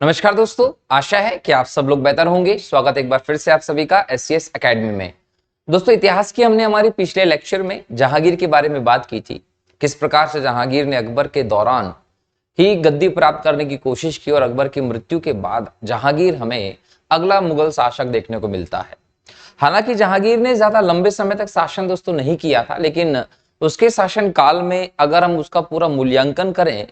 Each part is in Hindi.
नमस्कार दोस्तों, आशा है कि आप सब लोग बेहतर होंगे। स्वागत एक बार फिर से आप सभी का एससीएस एकेडमी में। दोस्तों, इतिहास की हमने हमारे पिछले लेक्चर में जहांगीर के बारे में बात की थी। किस प्रकार से जहांगीर ने अकबर के दौरान ही गद्दी प्राप्त करने की कोशिश की और अकबर की मृत्यु के बाद जहांगीर हमें अगला मुगल शासक देखने को मिलता है। हालांकि जहांगीर ने ज्यादा लंबे समय तक शासन दोस्तों नहीं किया था, लेकिन उसके शासन काल में अगर हम उसका पूरा मूल्यांकन करें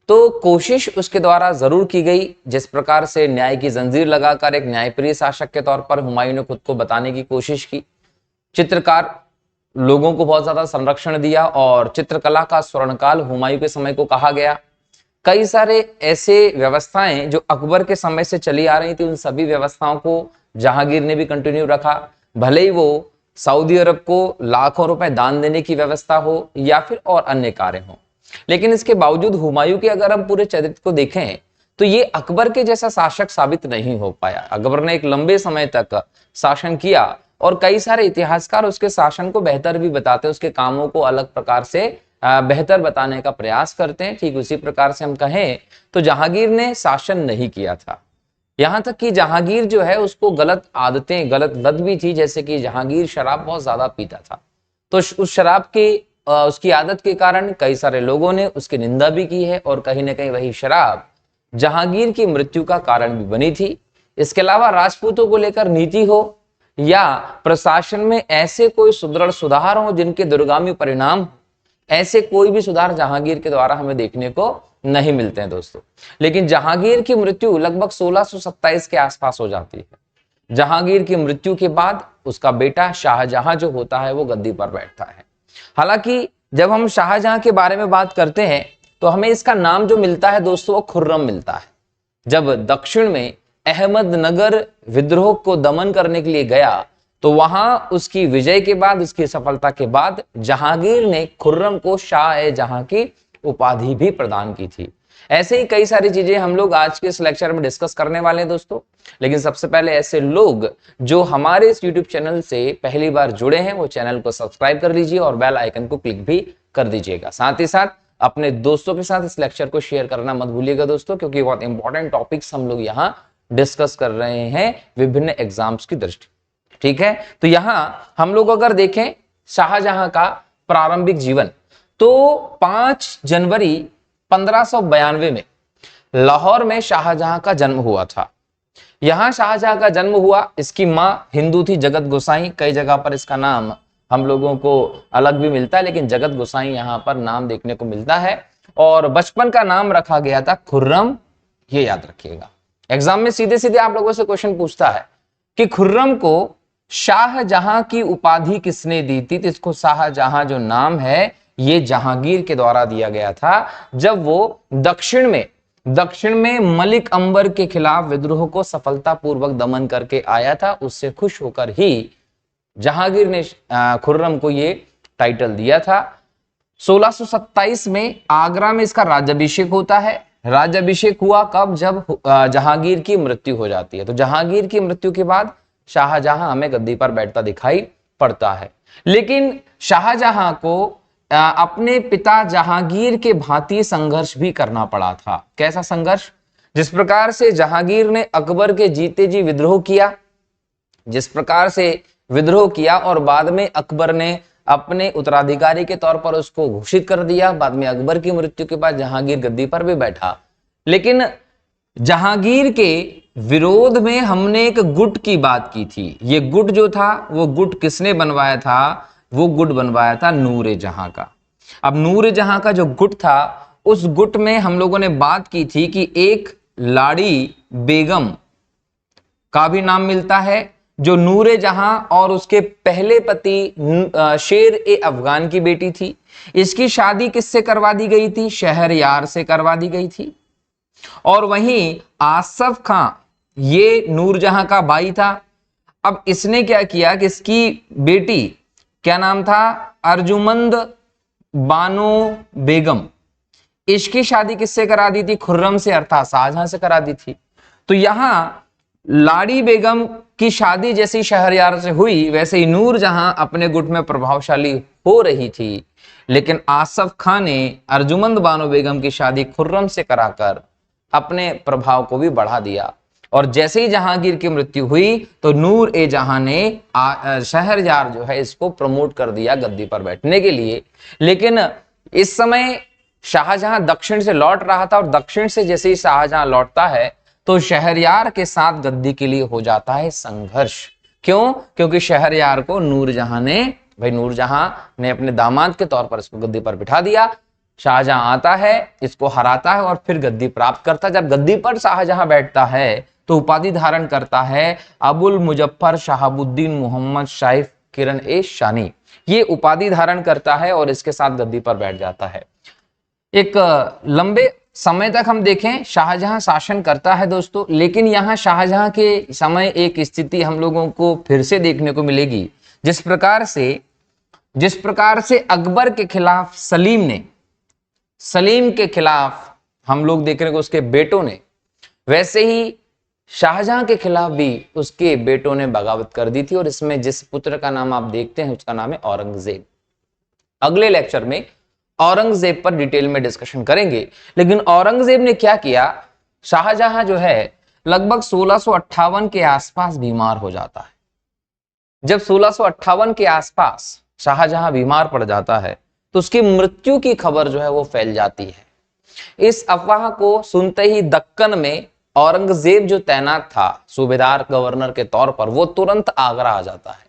तो कोशिश उसके द्वारा जरूर की गई। जिस प्रकार से न्याय की जंजीर लगाकर एक न्यायप्रिय शासक के तौर पर हुमायूं ने खुद को बताने की कोशिश की। चित्रकार लोगों को बहुत ज्यादा संरक्षण दिया और चित्रकला का स्वर्णकाल हुमायूं के समय को कहा गया। कई सारे ऐसे व्यवस्थाएं जो अकबर के समय से चली आ रही थी, उन सभी व्यवस्थाओं को जहांगीर ने भी कंटिन्यू रखा। भले ही वो सऊदी अरब को लाखों रुपए दान देने की व्यवस्था हो या फिर और अन्य कार्य हो, लेकिन इसके बावजूद हुमायूं के अगर हम पूरे चरित्र को देखें तो ये अकबर के जैसा शासक साबित नहीं हो पाया। अकबर ने एक लंबे समय तक शासन किया और कई सारे इतिहासकार उसके शासन को बेहतर भी बताते हैं, उसके कामों को अलग प्रकार से बेहतर बताने का प्रयास करते हैं। ठीक उसी प्रकार से हम कहें तो जहांगीर ने शासन नहीं किया था। यहां तक कि जहांगीर जो है उसको गलत आदतें, गलत लत भी थी। जैसे कि जहांगीर शराब बहुत ज्यादा पीता था, तो उस शराब की उसकी आदत के कारण कई सारे लोगों ने उसकी निंदा भी की है और कहीं ना कहीं वही शराब जहांगीर की मृत्यु का कारण भी बनी थी। इसके अलावा राजपूतों को लेकर नीति हो या प्रशासन में ऐसे कोई सुदृढ़ सुधार हो जिनके दूरगामी परिणाम, ऐसे कोई भी सुधार जहांगीर के द्वारा हमें देखने को नहीं मिलते हैं दोस्तों। लेकिन जहांगीर की मृत्यु लगभग 1627 के आसपास हो जाती है। जहांगीर की मृत्यु के बाद उसका बेटा शाहजहां जो होता है वो गद्दी पर बैठता है। हालांकि जब हम शाहजहां के बारे में बात करते हैं तो हमें इसका नाम जो मिलता है दोस्तों वो खुर्रम मिलता है। जब दक्षिण में अहमदनगर विद्रोह को दमन करने के लिए गया तो वहां उसकी विजय के बाद, उसकी सफलता के बाद जहांगीर ने खुर्रम को शाह-ए-जहां की उपाधि भी प्रदान की थी। ऐसे ही कई सारी चीजें हम लोग आज के इस लेक्चर में डिस्कस करने वाले हैं दोस्तों। लेकिन सबसे पहले ऐसे लोग जो हमारे इस यूट्यूब चैनल से पहली बार जुड़े हैं वो चैनल को सब्सक्राइब कर लीजिए और बेल आइकन को क्लिक भी कर दीजिएगा। साथ ही साथ अपने दोस्तों के साथ इस लेक्चर को शेयर करना मत भूलिएगा दोस्तों, क्योंकि बहुत इंपॉर्टेंट टॉपिक्स हम लोग यहाँ डिस्कस कर रहे हैं विभिन्न एग्जाम्स की दृष्टि। ठीक है, तो यहां हम लोग अगर देखें शाहजहां का प्रारंभिक जीवन तो 5 जनवरी 1592 में लाहौर में शाहजहां का जन्म हुआ था। यहां शाहजहां का जन्म हुआ। इसकी मां हिंदू थी, जगत गोसाई। कई जगह पर इसका नाम हम लोगों को अलग भी मिलता है, लेकिन जगत गोसाई यहां पर नाम देखने को मिलता है। और बचपन का नाम रखा गया था खुर्रम, ये याद रखिएगा। एग्जाम में सीधे सीधे आप लोगों से क्वेश्चन पूछता है कि खुर्रम को शाहजहां की उपाधि किसने दी थी। तो इसको शाहजहां जो नाम है ये जहांगीर के द्वारा दिया गया था जब वो दक्षिण में मलिक अंबर के खिलाफ विद्रोह को सफलतापूर्वक दमन करके आया था। उससे खुश होकर ही जहांगीर ने खुर्रम को ये टाइटल दिया था। 1627 में आगरा में इसका राज्याभिषेक होता है। राज्याभिषेक हुआ कब? जब जहांगीर की मृत्यु हो जाती है। तो जहांगीर की मृत्यु के बाद शाहजहां हमें गद्दी पर बैठता दिखाई पड़ता है। लेकिन शाहजहां को अपने पिता जहांगीर के भांति संघर्ष भी करना पड़ा था। कैसा संघर्ष? जिस प्रकार से जहांगीर ने अकबर के जीते जी विद्रोह किया, जिस प्रकार से विद्रोह किया और बाद में अकबर ने अपने उत्तराधिकारी के तौर पर उसको घोषित कर दिया। बाद में अकबर की मृत्यु के बाद जहांगीर गद्दी पर भी बैठा। लेकिन जहांगीर के विरोध में हमने एक गुट की बात की थी। ये गुट जो था वो गुट किसने बनवाया था? वो गुट बनवाया था नूरे जहां का। अब नूरे जहां का जो गुट था उस गुट में हम लोगों ने बात की थी कि एक लाड़ी बेगम का भी नाम मिलता है जो नूरे जहां और उसके पहले पति शेर-ए-अफगान की बेटी थी। इसकी शादी किससे करवा दी गई थी? शहरयार से करवा दी गई थी। और वहीं आसफ खां ये नूरजहां का भाई था। अब इसने क्या किया कि इसकी बेटी, क्या नाम था? अर्जुमंद बानो बेगम, इसकी शादी किससे करा दी थी? खुर्रम से, अर्थात शाहजहां से करा दी थी। तो यहां लाड़ी बेगम की शादी जैसी शहरयार से हुई, वैसे ही नूरजहां अपने गुट में प्रभावशाली हो रही थी। लेकिन आसफ खां ने अर्जुमंद बानो बेगम की शादी खुर्रम से कराकर अपने प्रभाव को भी बढ़ा दिया। और जैसे ही जहांगीर की मृत्यु हुई तो नूर ए जहां ने शहरयार जो है इसको प्रमोट कर दिया गद्दी पर बैठने के लिए। लेकिन इस समय शाहजहां दक्षिण से लौट रहा था, और दक्षिण से जैसे ही शाहजहां लौटता है तो शहरयार के साथ गद्दी के लिए हो जाता है संघर्ष। क्यों? क्योंकि शहरयार को नूरजहां ने अपने दामाद के तौर पर इसको गद्दी पर बिठा दिया। शाहजहां आता है, इसको हराता है और फिर गद्दी प्राप्त करता है। जब गद्दी पर शाहजहां बैठता है तो उपाधि धारण करता है अबुल मुजफ्फर शहाबुद्दीन मोहम्मद शाइफ किरण ए शानी। ये उपाधि धारण करता है और इसके साथ गद्दी पर बैठ जाता है। एक लंबे समय तक हम देखें शाहजहां शासन करता है दोस्तों, लेकिन यहाँ शाहजहां के समय एक स्थिति हम लोगों को फिर से देखने को मिलेगी। जिस प्रकार से अकबर के खिलाफ सलीम के खिलाफ हम लोग देख रहे हैं उसके बेटों ने, वैसे ही शाहजहां के खिलाफ भी उसके बेटों ने बगावत कर दी थी। और इसमें जिस पुत्र का नाम आप देखते हैं उसका नाम है औरंगजेब। अगले लेक्चर में औरंगजेब पर डिटेल में डिस्कशन करेंगे। लेकिन औरंगजेब ने क्या किया, शाहजहां जो है लगभग 1658 के आसपास बीमार हो जाता है। जब 1658 के आसपास शाहजहां बीमार पड़ जाता है तो उसकी मृत्यु की खबर जो है वो फैल जाती है। इस अफवाह को सुनते ही दक्कन में औरंगजेब जो तैनात था सूबेदार गवर्नर के तौर पर, वो तुरंत आगरा आ जाता है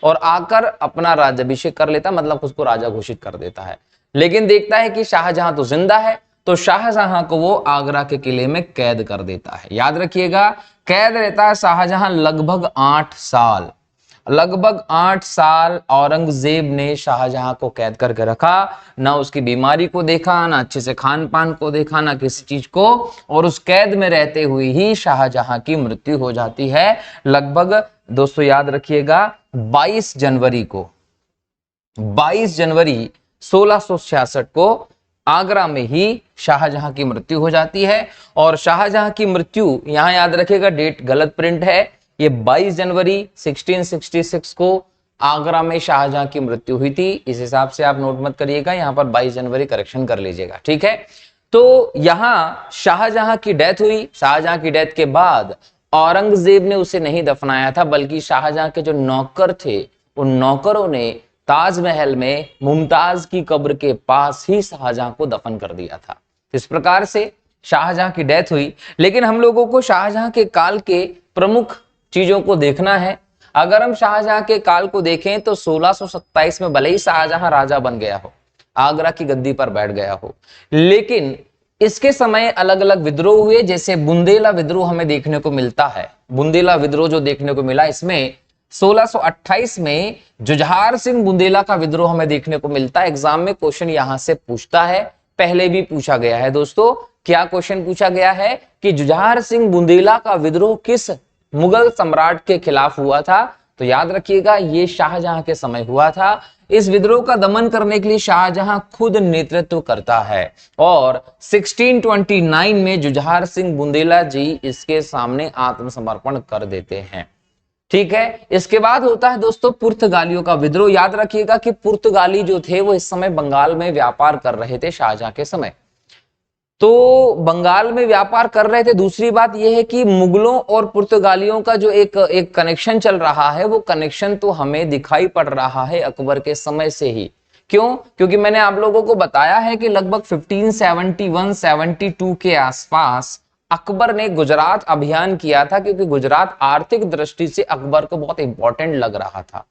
और आकर अपना राज्याभिषेक कर लेता, मतलब उसको राजा घोषित कर देता है। लेकिन देखता है कि शाहजहां तो जिंदा है, तो शाहजहां को वो आगरा के किले में कैद कर देता है। याद रखिएगा, कैद रहता है शाहजहां लगभग 8 साल। लगभग 8 साल औरंगजेब ने शाहजहां को कैद करके रखा, ना उसकी बीमारी को देखा, ना अच्छे से खान पान को देखा, ना किसी चीज को। और उस कैद में रहते हुए ही शाहजहां की मृत्यु हो जाती है। लगभग दोस्तों याद रखिएगा 22 जनवरी 1666 को आगरा में ही शाहजहां की मृत्यु हो जाती है। और शाहजहां की मृत्यु, यहां याद रखिएगा डेट गलत प्रिंट है, ये 22 जनवरी 1666 को आगरा में शाहजहां की मृत्यु हुई थी। इस हिसाब से आप नोट मत करिएगा, यहां पर 22 जनवरी करेक्शन कर लीजिएगा, ठीक है। तो यहां शाहजहां की डेथ हुई। शाहजहां की डेथ के बाद औरंगजेब ने उसे नहीं दफनाया था, बल्कि शाहजहां के जो नौकर थे उन नौकरों ने ताजमहल में मुमताज की कब्र के पास ही शाहजहां को दफन कर दिया था। इस प्रकार से शाहजहां की डेथ हुई। लेकिन हम लोगों को शाहजहां के काल के प्रमुख चीजों को देखना है। अगर हम शाहजहां के काल को देखें तो 1627 में भले ही शाहजहां राजा बन गया हो, आगरा की गद्दी पर बैठ गया हो, लेकिन इसके समय अलग अलग विद्रोह हुए। जैसे बुंदेला विद्रोह हमें देखने को मिलता है। बुंदेला विद्रोह जो देखने को मिला, इसमें 1628 में जुझार सिंह बुंदेला का विद्रोह हमें देखने को मिलता है। एग्जाम में क्वेश्चन यहां से पूछता है, पहले भी पूछा गया है दोस्तों। क्या क्वेश्चन पूछा गया है कि जुझार सिंह बुंदेला का विद्रोह किस मुगल सम्राट के खिलाफ हुआ था? तो याद रखिएगा ये शाहजहां के समय हुआ था। इस विद्रोह का दमन करने के लिए शाहजहां खुद नेतृत्व करता है और 1629 में जुझार सिंह बुंदेला जी इसके सामने आत्मसमर्पण कर देते हैं, ठीक है। इसके बाद होता है दोस्तों पुर्तगालियों का विद्रोह। याद रखिएगा कि पुर्तगाली जो थे वो इस समय बंगाल में व्यापार कर रहे थे शाहजहां के समय, तो बंगाल में व्यापार कर रहे थे। दूसरी बात यह है कि मुगलों और पुर्तगालियों का जो एक कनेक्शन चल रहा है, वो कनेक्शन तो हमें दिखाई पड़ रहा है अकबर के समय से ही। क्यों? क्योंकि मैंने आप लोगों को बताया है कि लगभग 1571-72 के आसपास अकबर ने गुजरात अभियान किया था, क्योंकि गुजरात आर्थिक दृष्टि से अकबर को बहुत इंपॉर्टेंट लग रहा था।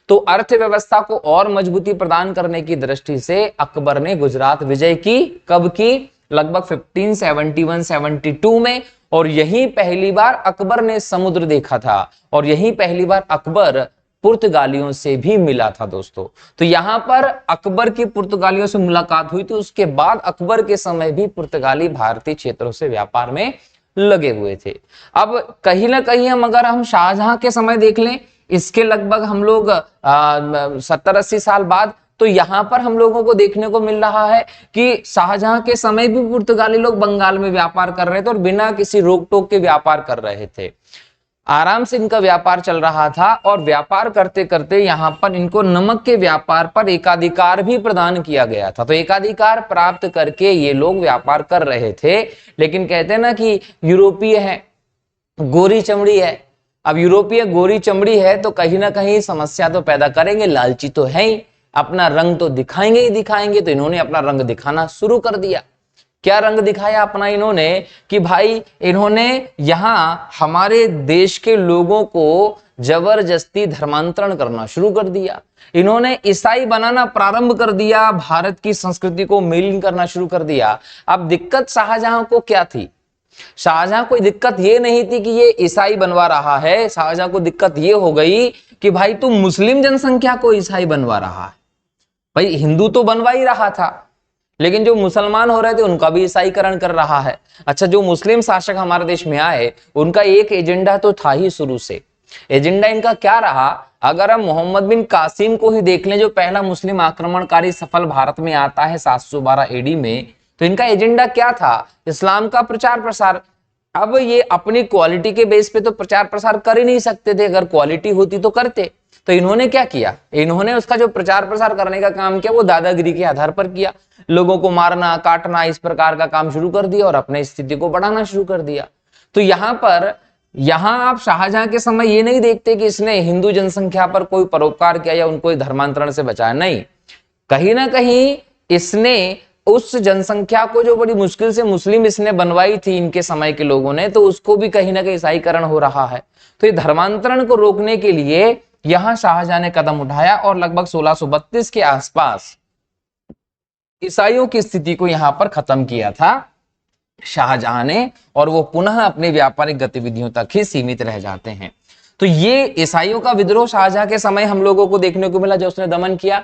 तो अर्थव्यवस्था को और मजबूती प्रदान करने की दृष्टि से अकबर ने गुजरात विजय की। कब की? लगभग 1571-72 में। और यही पहली बार अकबर ने समुद्र देखा था और यही पहली बार अकबर पुर्तगालियों से भी मिला था दोस्तों। तो यहां पर अकबर की पुर्तगालियों से मुलाकात हुई थी। उसके बाद अकबर के समय भी पुर्तगाली भारतीय क्षेत्रों से व्यापार में लगे हुए थे। अब कहीं ना कहीं हम शाहजहां के समय देख लें, इसके लगभग हम लोग 70-80 साल बाद, तो यहां पर हम लोगों को देखने को मिल रहा है कि शाहजहां के समय भी पुर्तगाली लोग बंगाल में व्यापार कर रहे थे और बिना किसी रोक टोक के व्यापार कर रहे थे। आराम से इनका व्यापार चल रहा था और व्यापार करते करते यहाँ पर इनको नमक के व्यापार पर एकाधिकार भी प्रदान किया गया था। तो एकाधिकार प्राप्त करके ये लोग व्यापार कर रहे थे, लेकिन कहते हैं ना कि यूरोपीय है, गोरी चमड़ी है। अब यूरोपीय गोरी चमड़ी है तो कहीं ना कहीं समस्या तो पैदा करेंगे, लालची तो है ही, अपना रंग तो दिखाएंगे ही दिखाएंगे। तो इन्होंने अपना रंग दिखाना शुरू कर दिया। क्या रंग दिखाया अपना इन्होंने कि भाई इन्होंने यहां हमारे देश के लोगों को जबरदस्ती धर्मांतरण करना शुरू कर दिया। इन्होंने ईसाई बनाना प्रारंभ कर दिया, भारत की संस्कृति को मेलिन करना शुरू कर दिया। अब दिक्कत शाहजहां को क्या थी? शाहजहां को दिक्कत ये नहीं थी कि ये ईसाई बनवा रहा है, शाहजहां को दिक्कत ये हो गई कि भाई तू मुस्लिम जनसंख्या को ईसाई बनवा रहा है। भाई हिंदू तो बनवा ही रहा था, लेकिन जो मुसलमान हो रहे थे उनका भी ईसाईकरण कर रहा है। अच्छा, जो मुस्लिम शासक हमारे देश में आए उनका एक एजेंडा तो था ही शुरू से। एजेंडा इनका क्या रहा? अगर हम मोहम्मद बिन कासिम को ही देख लें, जो पहला मुस्लिम आक्रमणकारी सफल भारत में आता है 712 एडी में, तो इनका एजेंडा क्या था? इस्लाम का प्रचार प्रसार। अब ये अपनी क्वालिटी के बेस पे तो प्रचार प्रसार कर ही नहीं सकते थे, अगर क्वालिटी होती तो करते। तो इन्होंने क्या किया? इन्होंने उसका जो प्रचार प्रसार करने का काम किया वो दादागिरी के आधार पर किया। लोगों को मारना काटना इस प्रकार का काम शुरू कर दिया और अपने स्थिति को बढ़ाना शुरू कर दिया। तो यहां आप शाहजहां के समय ये नहीं देखते कि इसने हिंदू जनसंख्या पर कोई परोपकार किया या उनको धर्मांतरण से बचाया। नहीं, कहीं ना कहीं इसने उस जनसंख्या को जो बड़ी मुश्किल से मुस्लिम इसने बनवाई थी इनके समय के लोगों ने, तो उसको भी कहीं ना कहीं ईसाईकरण हो रहा है। तो ये धर्मांतरण को रोकने के लिए यहां शाहजहां ने कदम उठाया और लगभग 1632 के आसपास ईसाइयों की स्थिति को यहां पर खत्म किया था शाहजहां ने, और वो पुनः अपने व्यापारिक गतिविधियों तक ही सीमित रह जाते हैं। तो ये ईसाइयों का विद्रोह शाहजहां के समय हम लोगों को देखने को मिला, जो उसने दमन किया।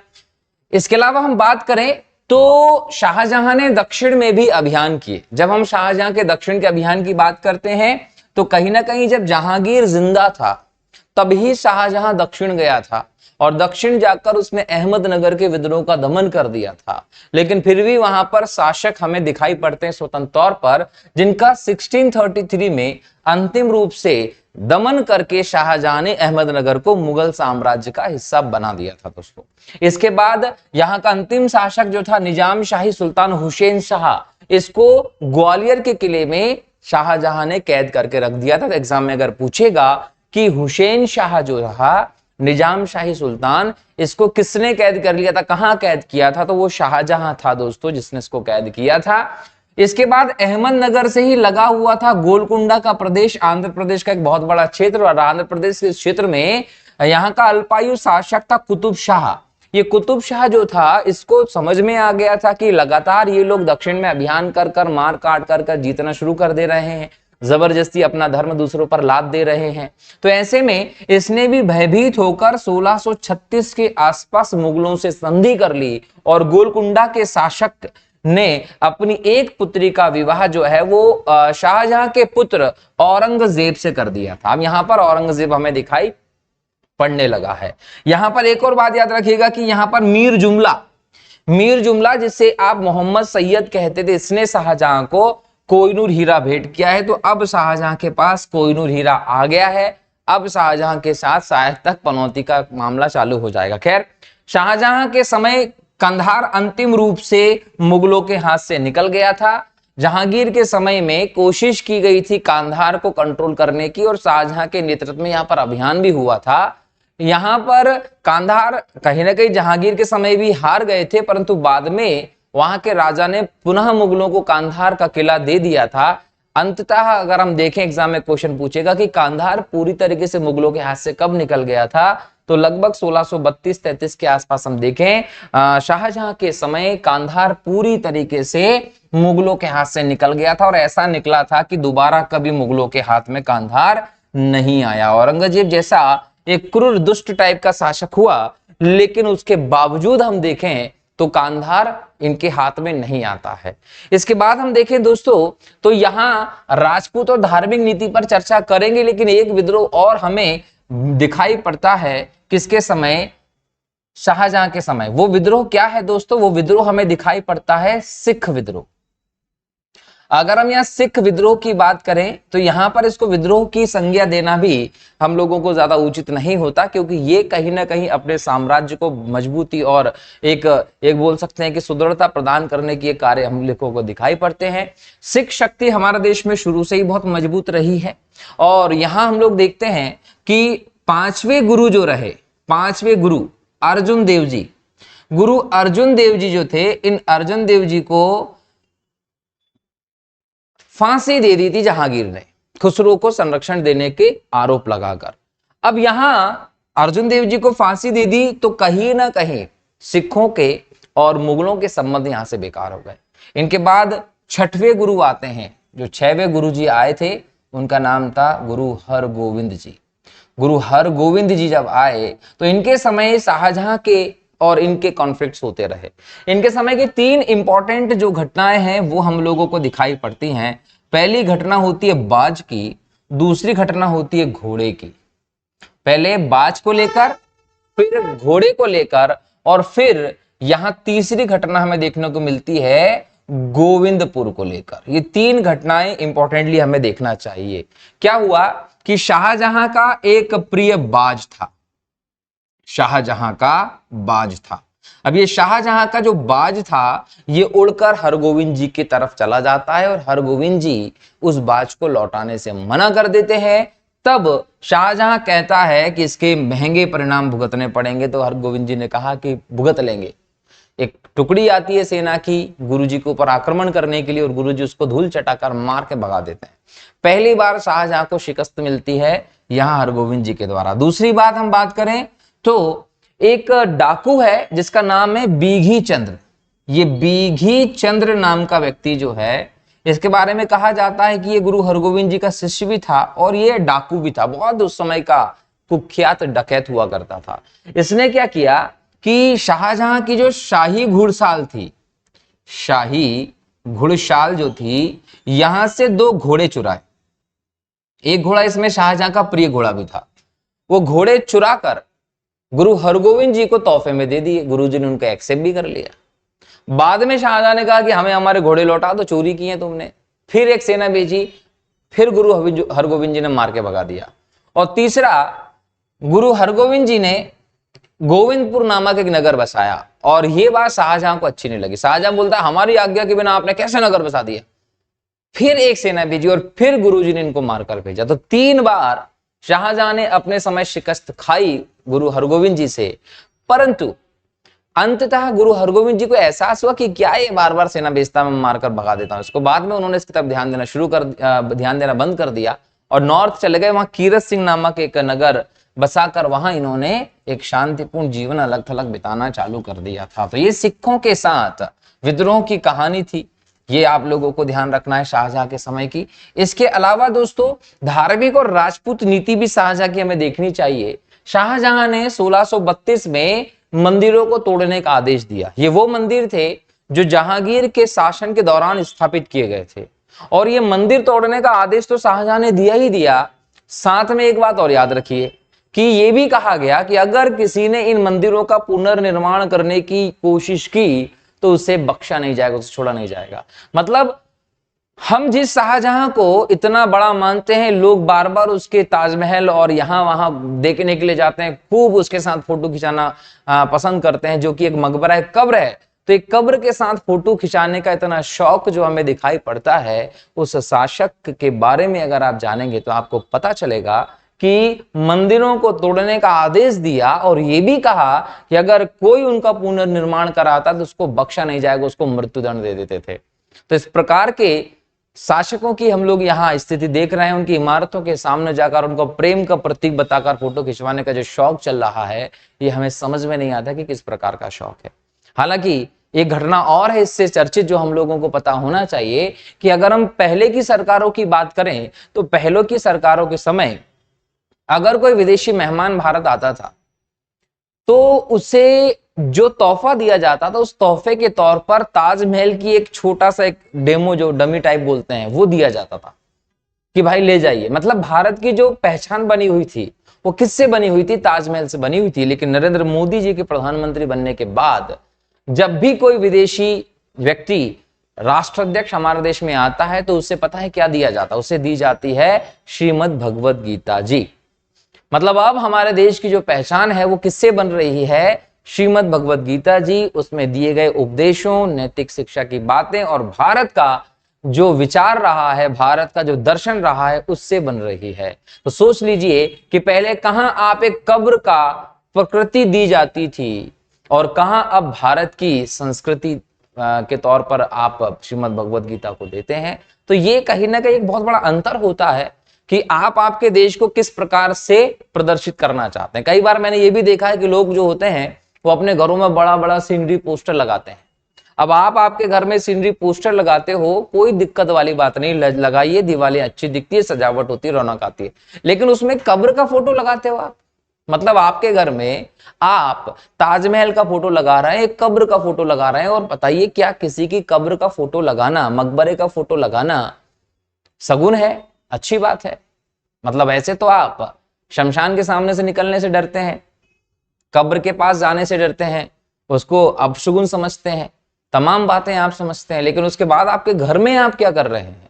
इसके अलावा हम बात करें तो शाहजहां ने दक्षिण में भी अभियान किए। जब हम शाहजहां के दक्षिण के अभियान की बात करते हैं तो कहीं ना कहीं जब जहांगीर जिंदा था तभी शाहजहां दक्षिण गया था, और दक्षिण जाकर उसने अहमदनगर के विद्रोह का दमन कर दिया था। लेकिन फिर भी वहां पर शासक हमें दिखाई पड़ते हैं स्वतंत्र तौर पर, जिनका 1633 में अंतिम रूप से दमन करके शाहजहां ने अहमदनगर को मुगल साम्राज्य का हिस्सा बना दिया था दोस्तों। इसके बाद यहाँ का अंतिम शासक जो था निजाम शाही सुल्तान हुसैन शाह, इसको ग्वालियर के किले में शाहजहां ने कैद करके रख दिया था। तो एग्जाम में अगर पूछेगा कि हुसैन शाह जो रहा निजाम शाही सुल्तान, इसको किसने कैद कर लिया था, कहां कैद किया था, तो वो शाहजहां था दोस्तों जिसने इसको कैद किया था। इसके बाद अहमदनगर से ही लगा हुआ था गोलकुंडा का प्रदेश, आंध्र प्रदेश का एक बहुत बड़ा क्षेत्र, और आंध्र प्रदेश के क्षेत्र में यहाँ का अल्पायु शासक था कुतुब शाह। ये कुतुब शाह जो था इसको समझ में आ गया था कि लगातार ये लोग दक्षिण में अभियान कर कर मार काट कर जीतना शुरू कर दे रहे हैं, जबरदस्ती अपना धर्म दूसरों पर लाद दे रहे हैं। तो ऐसे में इसने भी भयभीत होकर 1636 के आसपास मुगलों से संधि कर ली, और गोलकुंडा के शासक ने अपनी एक पुत्री का विवाह जो है वो शाहजहां के पुत्र औरंगजेब से कर दिया था। अब यहां पर औरंगजेब हमें दिखाई पड़ने लगा है। यहां पर एक और बात याद रखिएगा कि यहां पर मीर जुमला जिसे आप मोहम्मद सैयद कहते थे, इसने शाहजहां को कोहिनूर हीरा भेंट किया है। तो अब शाहजहां के पास कोहिनूर हीरा आ गया है। अब शाहजहां के साथ शायद तक पनौती का मामला चालू हो जाएगा। खैर, शाहजहां के समय कंधार अंतिम रूप से मुगलों के हाथ से निकल गया था। जहांगीर के समय में कोशिश की गई थी कांधार को कंट्रोल करने की, और शाहजहां के नेतृत्व में यहां पर अभियान भी हुआ था। यहां पर कांधार कहीं ना कहीं जहांगीर के समय भी हार गए थे, परंतु बाद में वहां के राजा ने पुनः मुगलों को कांधार का किला दे दिया था। अंततः अगर हम देखें, एग्जाम में क्वेश्चन पूछेगा कि कांधार पूरी तरीके से मुगलों के हाथ से कब निकल गया था, तो लगभग 1632-33 के आसपास हम देखें शाहजहां के समय कांधार पूरी तरीके से मुगलों के हाथ से निकल गया था, और ऐसा निकला था कि दोबारा कभी मुगलों के हाथ में कांधार नहीं आया। औरंगजेब जैसा एक क्रूर दुष्ट टाइप का शासक हुआ, लेकिन उसके बावजूद हम देखें तो कांधार इनके हाथ में नहीं आता है। इसके बाद हम देखें दोस्तों तो यहां राजपूत और धार्मिक नीति पर चर्चा करेंगे, लेकिन एक विद्रोह और हमें दिखाई पड़ता है किसके समय? शाहजहां के समय। वो विद्रोह क्या है दोस्तों? वो विद्रोह हमें दिखाई पड़ता है सिख विद्रोह। अगर हम यहाँ सिख विद्रोह की बात करें तो यहाँ पर इसको विद्रोह की संज्ञा देना भी हम लोगों को ज्यादा उचित नहीं होता, क्योंकि ये कहीं ना कहीं अपने साम्राज्य को मजबूती और एक एक बोल सकते हैं कि सुदृढ़ता प्रदान करने की एक कार्य हम लोगों को दिखाई पड़ते हैं। सिख शक्ति हमारे देश में शुरू से ही बहुत मजबूत रही है और यहाँ हम लोग देखते हैं कि पांचवें गुरु जो रहे, पांचवें गुरु अर्जुन देव जी, गुरु अर्जुन देव जी जो थे, इन अर्जुन देव जी को फांसी दे दी थी जहांगीर ने, खुसरो को संरक्षण देने के आरोप लगाकर। अब यहां अर्जुन देव जी को फांसी दे दी तो कहीं ना कहीं सिखों के और मुगलों के संबंध यहां से बेकार हो गए। इनके बाद छठवें गुरु आते हैं, जो छठवें गुरु जी आए थे उनका नाम था गुरु हरगोविंद जी। गुरु हरगोविंद जी जब आए तो इनके समय शाहजहां के और इनके कॉन्फ्लिक्ट्स होते रहे। इनके समय की तीन इंपॉर्टेंट जो घटनाएं हैं वो हम लोगों को दिखाई पड़ती हैं। पहली घटना होती है बाज की, दूसरी घटना होती है घोड़े की। पहले बाज को लेकर, फिर घोड़े को लेकर, और फिर यहां तीसरी घटना हमें देखने को मिलती है गोविंदपुर को लेकर। ये तीन घटनाएं इंपॉर्टेंटली हमें देखना चाहिए। क्या हुआ कि शाहजहां का एक प्रिय बाज था, शाहजहां का बाज था। अब ये शाहजहां का जो बाज था ये उड़कर हरगोविंद जी की तरफ चला जाता है और हरगोविंद जी उस बाज को लौटाने से मना कर देते हैं। तब शाहजहां कहता है कि इसके महंगे परिणाम भुगतने पड़ेंगे, तो हरगोविंद जी ने कहा कि भुगत लेंगे। एक टुकड़ी आती है सेना की गुरुजी के ऊपर आक्रमण करने के लिए और गुरुजी उसको धूल चटाकर मार के भगा देते हैं। पहली बार शाहजहां को शिकस्त मिलती है यहां हरगोविंद जी के द्वारा। दूसरी बात हम बात करें तो एक डाकू है जिसका नाम है बीघी चंद्र। ये बीघी चंद्र नाम का व्यक्ति जो है, इसके बारे में कहा जाता है कि ये गुरु हरगोविंद जी का शिष्य भी था और ये डाकू भी था, बहुत उस समय का कुख्यात डकैत हुआ करता था। इसने क्या किया कि शाहजहां की जो शाही घुड़साल थी, शाही घुड़साल जो थी, यहां से 2 घोड़े चुराए। एक घोड़ा इसमें शाहजहां का प्रिय घोड़ा भी था। वो घोड़े चुरा कर गुरु हरगोविंद जी को तोहफे में दे दिए। गुरुजी ने उनको एक्सेप्ट भी कर लिया। बाद में शाहजहां ने कहा कि हमें हमारे घोड़े लौटा दो, चोरी किए तुमने। फिर एक सेना भेजी, फिर गुरु हरगोविंद जी ने मार के भगा दिया। और तीसरा, गुरु हरगोविंद जी ने गोविंदपुर नामक एक नगर बसाया और ये बात शाहजहां को अच्छी नहीं लगी। शाहजहां बोलता है हमारी आज्ञा के बिना आपने कैसे नगर बसा दिया। फिर एक सेना भेजी और फिर गुरुजी ने इनको मारकर भेजा। तो 3 बार शाहजहां ने अपने समय शिकस्त खाई गुरु हरगोविंद जी से, परंतु अंततः गुरु हरगोविंद जी को एहसास हुआ कि क्या ये बार बार सेना भेजता, मैं मारकर भगा देता हूं इसको। बाद में उन्होंने इसकी तरफ ध्यान देना बंद कर दिया और नॉर्थ चले गए। वहां कीरत सिंह नामक एक नगर बसाकर वहां इन्होंने एक शांतिपूर्ण जीवन अलग थलग बिताना चालू कर दिया था। तो ये सिखों के साथ विद्रोह की कहानी थी, ये आप लोगों को ध्यान रखना है शाहजहां के समय की। इसके अलावा दोस्तों धार्मिक और राजपूत नीति भी शाहजहां की हमें देखनी चाहिए। शाहजहां ने 1632 में मंदिरों को तोड़ने का आदेश दिया। ये वो मंदिर थे जो जहांगीर के शासन के दौरान स्थापित किए गए थे और ये मंदिर तोड़ने का आदेश तो शाहजहां ने दिया ही दिया। साथ में एक बात और याद रखिए कि ये भी कहा गया कि अगर किसी ने इन मंदिरों का पुनर्निर्माण करने की कोशिश की तो उसे बख्शा नहीं जाएगा, उसे छोड़ा नहीं जाएगा। मतलब हम जिस शाहजहां को इतना बड़ा मानते हैं, लोग बार बार उसके ताजमहल और यहां वहां देखने के लिए जाते हैं, खूब उसके साथ फोटो खिंचाना पसंद करते हैं, जो कि एक मकबरा है, कब्र है। तो एक कब्र के साथ फोटो खिंचाने का इतना शौक जो हमें दिखाई पड़ता है, उस शासक के बारे में अगर आप जानेंगे तो आपको पता चलेगा कि मंदिरों को तोड़ने का आदेश दिया और यह भी कहा कि अगर कोई उनका पुनर्निर्माण कराता तो उसको बख्शा नहीं जाएगा, उसको मृत्युदंड दे देते थे। तो इस प्रकार के शासकों की हम लोग यहाँ स्थिति देख रहे हैं। उनकी इमारतों के सामने जाकर उनको प्रेम का प्रतीक बताकर फोटो खिंचवाने का जो शौक चल रहा है, ये हमें समझ में नहीं आता कि किस प्रकार का शौक है। हालांकि एक घटना और है इससे चर्चित जो हम लोगों को पता होना चाहिए कि अगर हम पहले की सरकारों की बात करें तो पहले की सरकारों के समय अगर कोई विदेशी मेहमान भारत आता था तो उसे जो तोहफा दिया जाता था, उस तोहफे के तौर पर ताजमहल की एक छोटा सा एक डेमो, जो डमी टाइप बोलते हैं, वो दिया जाता था कि भाई ले जाइए। मतलब भारत की जो पहचान बनी हुई थी वो किससे बनी हुई थी? ताजमहल से बनी हुई थी। लेकिन नरेंद्र मोदी जी के प्रधानमंत्री बनने के बाद जब भी कोई विदेशी व्यक्ति राष्ट्राध्यक्ष हमारे देश में आता है तो उससे पता है क्या दिया जाता है, उसे दी जाती है श्रीमद् भगवद गीता जी। मतलब अब हमारे देश की जो पहचान है वो किससे बन रही है, श्रीमद् भगवद गीता जी, उसमें दिए गए उपदेशों, नैतिक शिक्षा की बातें और भारत का जो विचार रहा है, भारत का जो दर्शन रहा है, उससे बन रही है। तो सोच लीजिए कि पहले कहां आप एक कब्र का प्रकृति दी जाती थी और कहां अब भारत की संस्कृति के तौर पर आप श्रीमद् भगवद गीता को देते हैं। तो ये कहीं ना कहीं एक बहुत बड़ा अंतर होता है कि आप आपके देश को किस प्रकार से प्रदर्शित करना चाहते हैं। कई बार मैंने ये भी देखा है कि लोग जो होते हैं वो अपने घरों में बड़ा बड़ा सीनरी पोस्टर लगाते हैं। अब आप आपके घर में सीनरी पोस्टर लगाते हो, कोई दिक्कत वाली बात नहीं, लगाइए, दिवाली अच्छी दिखती है, सजावट होती है, रौनक आती है, लेकिन उसमें कब्र का फोटो लगाते हो आप। मतलब आपके घर में आप ताजमहल का फोटो लगा रहे हैं, एक कब्र का फोटो लगा रहे हैं। और बताइए क्या किसी की कब्र का फोटो लगाना, मकबरे का फोटो लगाना सगुन है, अच्छी बात है? मतलब ऐसे तो आप शमशान के सामने से निकलने से डरते हैं, कब्र के पास जाने से डरते हैं, उसको अपशगुन समझते हैं, तमाम बातें आप समझते हैं, लेकिन उसके बाद आपके घर में आप क्या कर रहे हैं,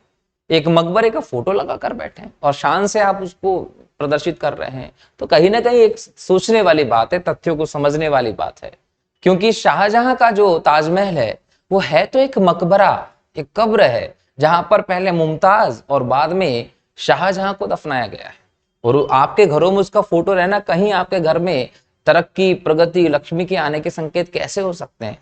एक मकबरे का फोटो लगा कर बैठे हैं और शान से आप उसको प्रदर्शित कर रहे हैं। तो कहीं ना कहीं एक सोचने वाली बात है, तथ्यों को समझने वाली बात है। क्योंकि शाहजहां का जो ताजमहल है वो है तो एक मकबरा, एक कब्र है, जहां पर पहले मुमताज और बाद में शाहजहां को दफनाया गया है। और आपके घरों में उसका फोटो रहना, कहीं आपके घर में तरक्की, प्रगति, लक्ष्मी के आने के संकेत कैसे हो सकते हैं?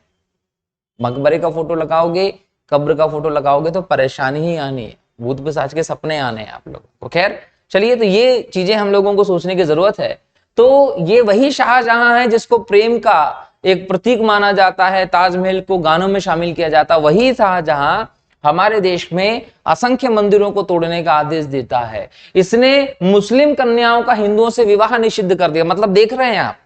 मकबरे का फोटो लगाओगे, कब्र का फोटो लगाओगे तो परेशानी ही आनी है, भूत पिशाच के सपने आने हैं आप लोगों को। खैर चलिए, तो ये चीजें हम लोगों को सोचने की जरूरत है। तो ये वही शाहजहां है जिसको प्रेम का एक प्रतीक माना जाता है, ताजमहल को गानों में शामिल किया जाता है, वही शाहजहां हमारे देश में असंख्य मंदिरों को तोड़ने का आदेश देता है। इसने मुस्लिम कन्याओं का हिंदुओं से विवाह निषिद्ध कर दिया। मतलब देख रहे हैं आप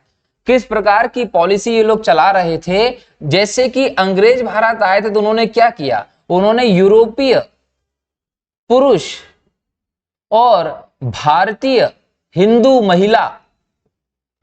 किस प्रकार की पॉलिसी ये लोग चला रहे थे। जैसे कि अंग्रेज भारत आए थे तो उन्होंने क्या किया, उन्होंने यूरोपीय पुरुष और भारतीय हिंदू महिला,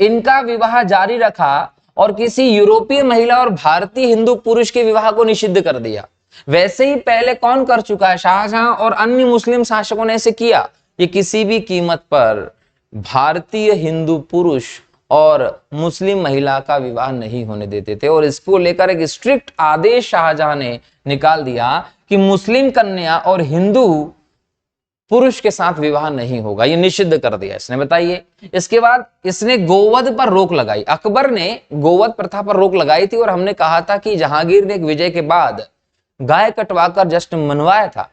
इनका विवाह जारी रखा और किसी यूरोपीय महिला और भारतीय हिंदू पुरुष के विवाह को निषिद्ध कर दिया। वैसे ही पहले कौन कर चुका है, शाहजहां और अन्य मुस्लिम शासकों ने ऐसे किया। ये किसी भी कीमत पर भारतीय हिंदू पुरुष और मुस्लिम महिला का विवाह नहीं होने देते थे। और इसको लेकर एक स्ट्रिक्ट आदेश शाहजहां ने निकाल दिया कि मुस्लिम कन्या और हिंदू पुरुष के साथ विवाह नहीं होगा, ये निषिद्ध कर दिया इसने। बताइए, इसके बाद इसने गोवध पर रोक लगाई। अकबर ने गोवध प्रथा पर रोक लगाई थी और हमने कहा था कि जहांगीर ने एक विजय के बाद गाय कटवाकर जश्न मनवाया था,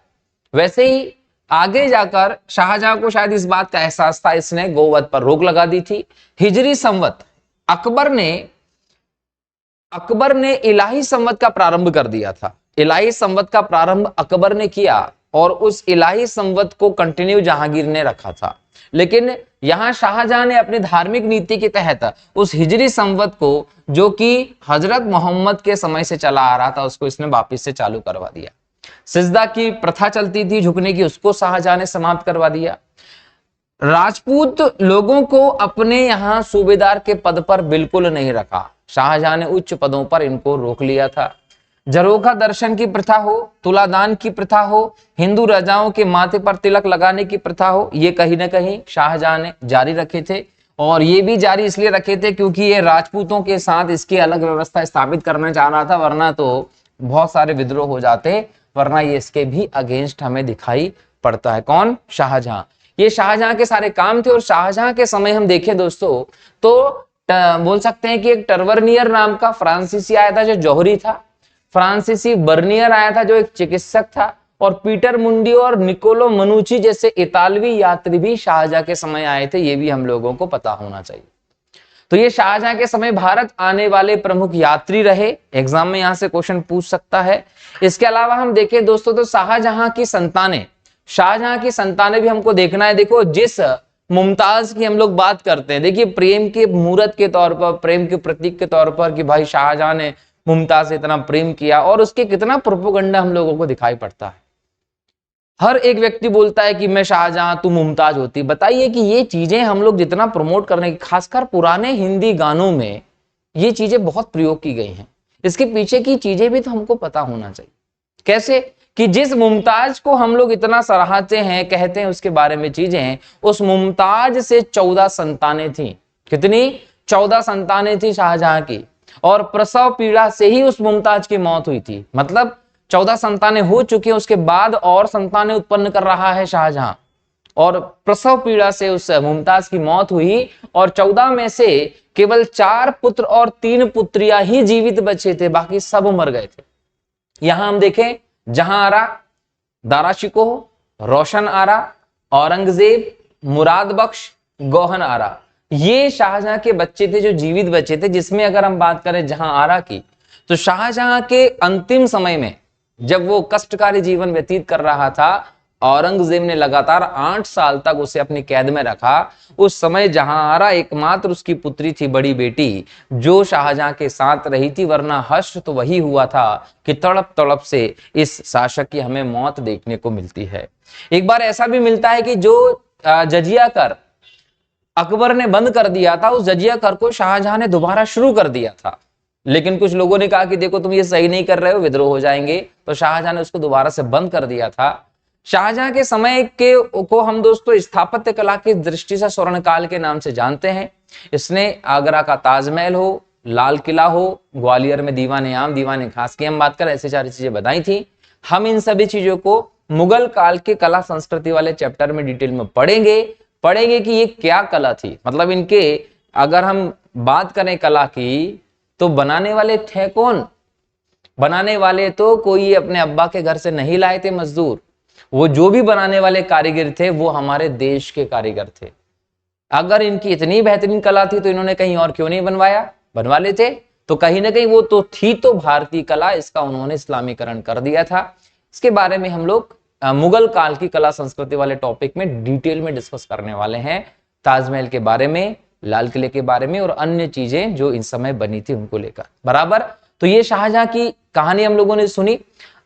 वैसे ही आगे जाकर शाहजहां को शायद इस बात का एहसास था, इसने गोवध पर रोक लगा दी थी। हिजरी संवत अकबर ने इलाही संवत का प्रारंभ कर दिया था। इलाही संवत का प्रारंभ अकबर ने किया और उस इलाही संवत को कंटिन्यू जहांगीर ने रखा था। लेकिन यहां शाहजहां ने अपनी धार्मिक नीति के तहत उस हिजरी संवत को, जो कि हजरत मोहम्मद के समय से चला आ रहा था, उसको इसने वापिस से चालू करवा दिया। सिजदा की प्रथा चलती थी झुकने की, उसको शाहजहां ने समाप्त करवा दिया। राजपूत लोगों को अपने यहां सूबेदार के पद पर बिल्कुल नहीं रखा, शाहजहां ने उच्च पदों पर इनको रोक लिया था। झरोखा दर्शन की प्रथा हो, तुलादान की प्रथा हो, हिंदू राजाओं के माथे पर तिलक लगाने की प्रथा हो, ये कहीं ना कहीं शाहजहां ने जारी रखे थे। और ये भी जारी इसलिए रखे थे क्योंकि ये राजपूतों के साथ इसकी अलग व्यवस्था स्थापित करना चाह रहा था, वरना तो बहुत सारे विद्रोह हो जाते, वरना ये इसके भी अगेंस्ट हमें दिखाई पड़ता है। कौन? शाहजहां। ये शाहजहां के सारे काम थे। और शाहजहां के समय हम देखें दोस्तों तो बोल सकते हैं कि एक टर्वरनियर नाम का फ्रांसीसी आया था जो जौहरी था, फ्रांसीसी बर्नियर आया था जो एक चिकित्सक था, और पीटर मुंडी और निकोलो मनुची जैसे इतालवी यात्री भी शाहजहां के समय आए थे। ये भी हम लोगों को पता होना चाहिए। तो ये शाहजहां के समय भारत आने वाले प्रमुख यात्री रहे। एग्जाम में यहां से क्वेश्चन पूछ सकता है। इसके अलावा हम देखें दोस्तों तो शाहजहां की संतानें भी हमको देखना है। देखो, जिस मुमताज की हम लोग बात करते हैं, देखिए प्रेम के मूर्त के तौर पर, प्रेम के प्रतीक के तौर पर कि भाई शाहजहां ने मुमताज से इतना प्रेम किया, और उसके कितना प्रोपोगंडा हम लोगों को दिखाई पड़ता है। हर एक व्यक्ति बोलता है कि मैं शाहजहां, तू मुमताज होती। बताइए कि ये चीजें हम लोग जितना प्रमोट करने की, खासकर पुराने हिंदी गानों में ये चीजें बहुत प्रयोग की गई हैं। इसके पीछे की चीजें भी तो हमको पता होना चाहिए। कैसे कि जिस मुमताज को हम लोग इतना सराहते हैं, कहते हैं उसके बारे में चीजें, उस मुमताज से 14 संतानें थी। कितनी? 14 संतानें थी शाहजहां की, और प्रसव पीड़ा से ही उस मुमताज की मौत हुई थी। मतलब 14 संतानें हो चुकी हैं, उसके बाद और संतानें उत्पन्न कर रहा है शाहजहां, और प्रसव पीड़ा से उस मुमताज की मौत हुई, और 14 में से केवल 4 पुत्र और 3 पुत्रियां ही जीवित बचे थे, बाकी सब मर गए थे। यहां हम देखें, जहां आरा, दारा शिकोह, रोशन आरा, औरंगजेब, मुराद बख्श, गौहन आरा, ये शाहजहां के बच्चे थे जो जीवित बचे थे। जिसमें अगर हम बात करें जहां आरा की, तो शाहजहां के अंतिम समय में जब वो कष्टकारी जीवन व्यतीत कर रहा था, औरंगजेब ने लगातार 8 साल तक उसे अपनी कैद में रखा। उस समय जहां आरा एकमात्र उसकी पुत्री थी, बड़ी बेटी, जो शाहजहां के साथ रही थी, वरना हश्र तो वही हुआ था कि तड़प तड़प से इस शासक की हमें मौत देखने को मिलती है। एक बार ऐसा भी मिलता है कि जो जजिया कर अकबर ने बंद कर दिया था, उस जजिया कर को शाहजहां ने दोबारा शुरू कर दिया था, लेकिन कुछ लोगों ने कहा कि देखो तुम ये सही नहीं कर रहे हो, विद्रोह हो जाएंगे, तो शाहजहां ने उसको दोबारा से बंद कर दिया था। शाहजहां के समय के को हम दोस्तों स्थापत्य कला की दृष्टि से स्वर्ण काल के नाम से जानते हैं। इसने आगरा का ताजमहल हो, लाल किला हो, ग्वालियर में दीवाने आम, दीवाने खास की हम बात करें, ऐसी सारी चीजें बताई थी। हम इन सभी चीजों को मुगल काल के कला संस्कृति वाले चैप्टर में डिटेल में पढ़ेंगे कि ये क्या कला थी। मतलब इनके अगर हम बात करें कला की, तो बनाने वाले थे कौन? बनाने वाले तो कोई अपने अब्बा के घर से नहीं लाए थे मजदूर, वो जो भी बनाने वाले कारीगर थे वो हमारे देश के कारीगर थे। अगर इनकी इतनी बेहतरीन कला थी तो इन्होंने कहीं और क्यों नहीं बनवा लेते? तो कहीं ना कहीं वो तो थी तो भारतीय कला, इसका उन्होंने इस्लामीकरण कर दिया था। इसके बारे में हम लोग मुगल काल की कला संस्कृति वाले टॉपिक में डिटेल में डिस्कस करने वाले हैं। ताजमहल के बारे में, लाल किले के बारे में और अन्य चीजें जो इन समय बनी थी उनको लेकर, बराबर। तो ये शाहजहां की कहानी हम लोगों ने सुनी।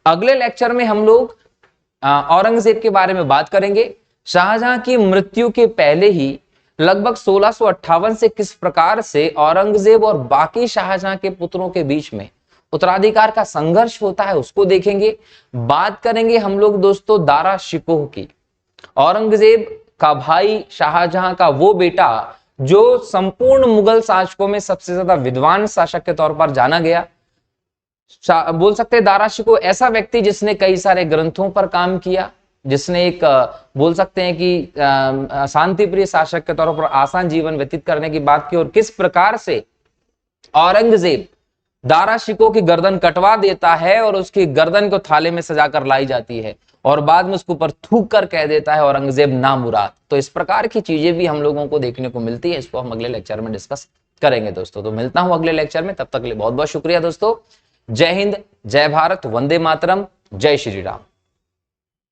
अगले लेक्चर में हम लोग औरंगजेब के बारे में बात करेंगे। शाहजहां की मृत्यु के पहले ही लगभग 1658 से किस प्रकार से औरंगजेब और बाकी शाहजहां के पुत्रों के बीच में उत्तराधिकार का संघर्ष होता है, उसको देखेंगे। बात करेंगे हम लोग दोस्तों दारा शिकोह की, औरंगजेब का भाई, शाहजहां का वो बेटा जो संपूर्ण मुगल शासकों में सबसे ज्यादा विद्वान शासक के तौर पर जाना गया। बोल सकते हैं दारा शिकोह ऐसा व्यक्ति जिसने कई सारे ग्रंथों पर काम किया, जिसने एक बोल सकते हैं कि शांति प्रिय शासक के तौर पर आसान जीवन व्यतीत करने की बात की, और किस प्रकार से औरंगजेब दारा शिकोह की गर्दन कटवा देता है और उसकी गर्दन को थाले में सजाकर लाई जाती है, और बाद में उसके ऊपर थूक कर कह देता है औरंगजेब ना मुराद। तो इस प्रकार की चीजें भी हम लोगों को देखने को मिलती है। इसको हम अगले लेक्चर में डिस्कस करेंगे दोस्तों। तो मिलता हूं अगले लेक्चर में, तब तक के लिए बहुत बहुत शुक्रिया दोस्तों। जय हिंद, जय भारत, वंदे मातरम, जय श्री राम।